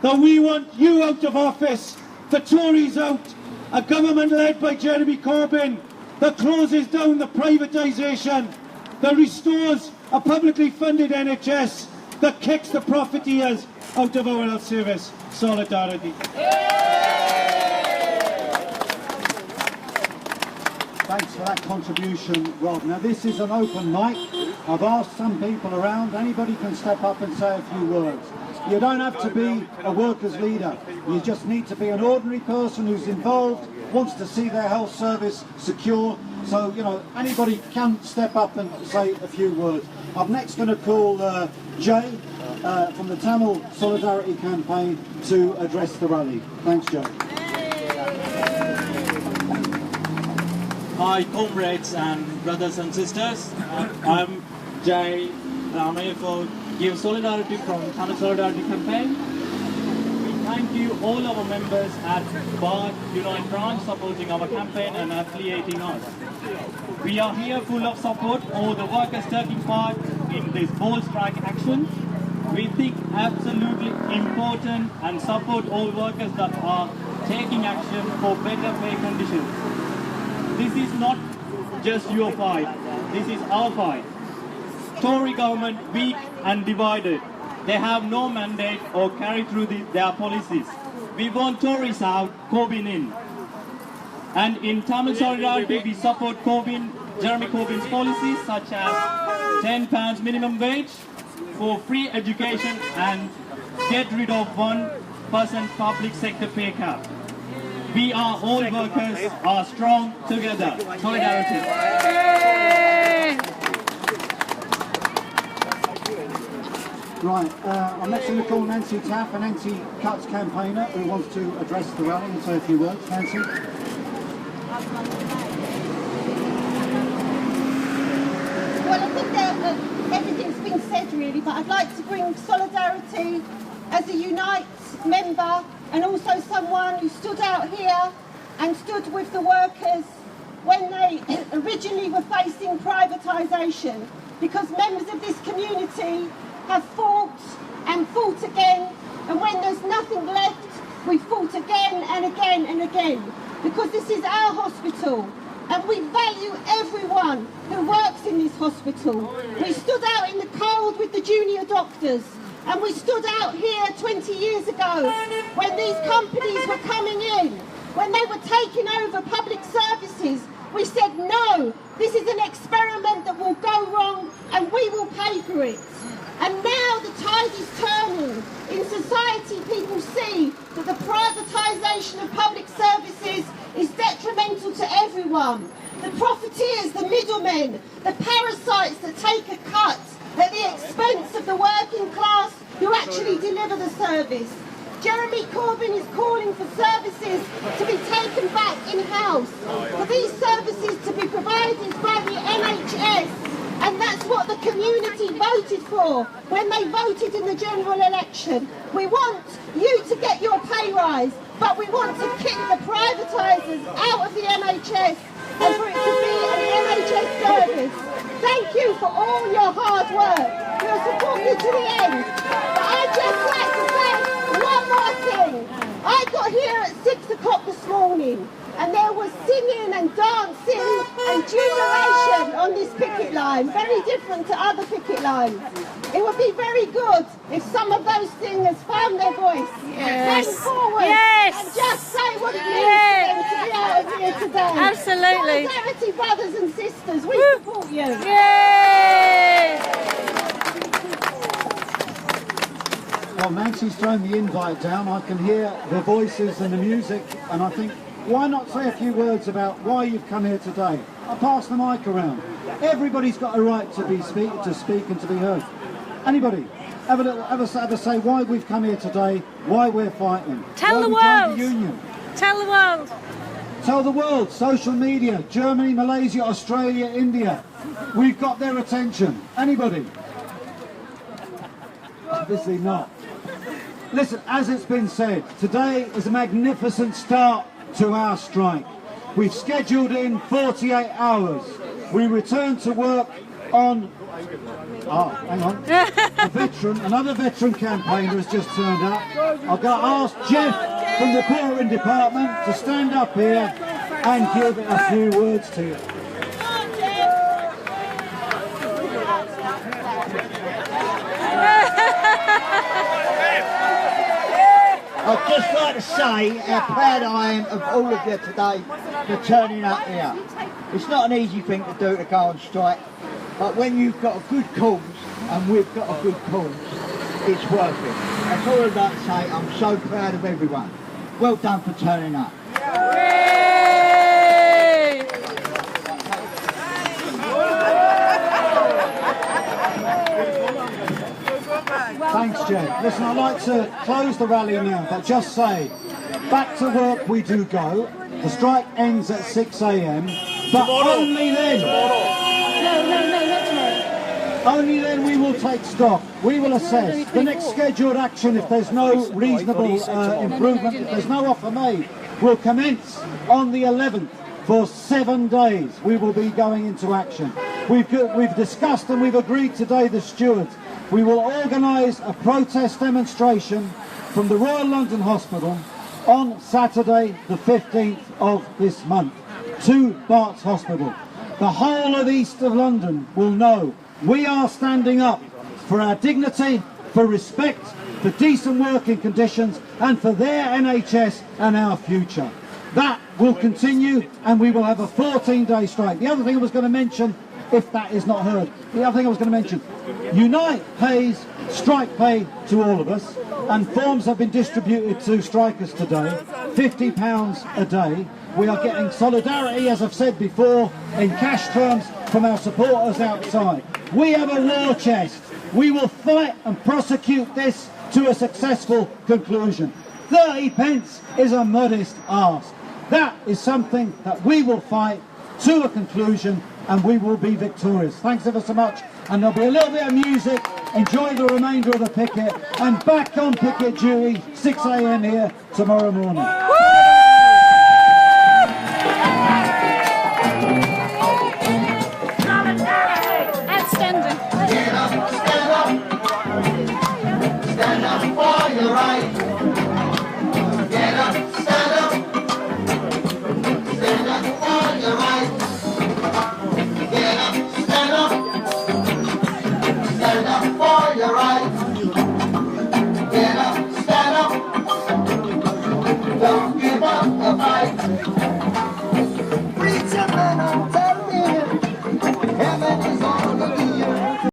that we want you out of office, the Tories out, a government led by Jeremy Corbyn that closes down the privatisation, that restores a publicly funded NHS, that kicks the profiteers out of our health service. Solidarity. Thanks for that contribution, Rob. Now this is an open mic. I've asked some people around. Anybody can step up and say a few words. You don't have to be a workers' leader. You just need to be an ordinary person who's involved, wants to see their health service secure. So, you know, anybody can step up and say a few words. I'm next going to call Jay from the Tamil Solidarity Campaign to address the rally. Thanks, Jay. Hi, comrades and brothers and sisters. I'm Jay. I'm here for Give Solidarity from Tamil Solidarity Campaign. We thank you, all our members at Barts Unite branch, supporting our campaign and affiliating us. We are here full of support for the workers taking part in this bold strike action. We think absolutely important and support all workers that are taking action for better pay conditions. This is not just your fight, this is our fight. Tory government weak and divided. They have no mandate or carry through their policies. We want Tories out, Corbyn in. And in Tamil Solidarity, we support Jeremy Corbyn's policies such as £10 minimum wage for free education and get rid of 1% public sector pay cap. We are all workers, are strong together. Solidarity. Right, I'm next going to call Nancy Taff, an anti-cuts campaigner who wants to address the rally and say a few words. Nancy? Well, I think that everything's been said really, but I'd like to bring solidarity as a Unite member and also someone who stood out here and stood with the workers when they originally were facing privatisation, because members of this community have fought and fought again, and when there's nothing left, we fought again and again and again, because this is our hospital and we value everyone who works in this hospital. We stood out in the cold with the junior doctors, and we stood out here 20 years ago when these companies were coming in, when they were taking over public services. We said no, this is an experiment that will go wrong and we will pay for it. And now the tide is turning. In society, people see that the privatisation of public services is detrimental to everyone. The profiteers, the middlemen, the parasites that take a cut at the expense of the working class who actually deliver the service. Jeremy Corbyn is calling for services to be taken back in-house, for these services to be provided by the NHS. And that's what the community voted for when they voted in the general election. We want you to get your pay rise, but we want to kick the privatisers out of the NHS and for it to be an NHS service. Thank you for all your hard work. We'll support you to the end. But I'd just like to say one more thing. I got here at 6 o'clock this morning, and there was singing and dancing and jubilation on this picket line, very different to other picket lines. It would be very good if some of those singers found their voice, came forward and just say what it means for them to be out of here today. Absolutely. Solidarity, brothers and sisters, we support you. Yay! Well, Nancy's thrown the invite down. I can hear the voices and the music, and I think, why not say a few words about why you've come here today? I'll pass the mic around. Everybody's got a right to speak and to be heard. Anybody ever say why we've come here today, why we're fighting? Tell the world. world. The union. Tell the world. Tell the world. Social media. Germany, Malaysia, Australia, India. We've got their attention. Anybody? Obviously not. Listen, as it's been said, today is a magnificent start to our strike. We've scheduled in 48 hours. We return to work on Oh, hang on. A veteran, another veteran campaigner has just turned up. I've got to ask Jeff from the portering department to stand up here and give a few words to you. I'd just like to say how proud I am of all of you today for turning up here. It's not an easy thing to do to go on strike, but when you've got a good cause, and we've got a good cause, it's worth it. That's all I'd like to say. I'm so proud of everyone. Well done for turning up. Thanks, Jeff. Listen, I'd like to close the rally now, but just say, back to work we do go. The strike ends at 6 a.m, but only then. Only then we will take stock. We will assess the next scheduled action. If there's no reasonable improvement, if there's no offer made, will commence on the 11th. For 7 days we will be going into action. We've discussed and we've agreed today, the stewards, we will organise a protest demonstration from the Royal London Hospital on Saturday the 15th of this month to Barts Hospital. The whole of East of London will know we are standing up for our dignity, for respect, for decent working conditions and for their NHS and our future. That will continue and we will have a 14-day strike. The other thing I was going to mention, if that is not heard, the other thing I was going to mention, Unite pays strike pay to all of us, and forms have been distributed to strikers today, £50 a day. We are getting solidarity, as I've said before, in cash terms from our supporters outside. We have a war chest. We will fight and prosecute this to a successful conclusion. 30 pence is a modest ask. That is something that we will fight to a conclusion and we will be victorious. Thanks ever so much, and there'll be a little bit of music. Enjoy the remainder of the picket, and back on picket duty 6 a.m. here tomorrow morning. Outstanding. Get up, stand up. Stand up for your right. Get up, stand up. Stand up for your right. Get up, stand up. Stand up for your right. Get up, stand up. Don't give up the fight.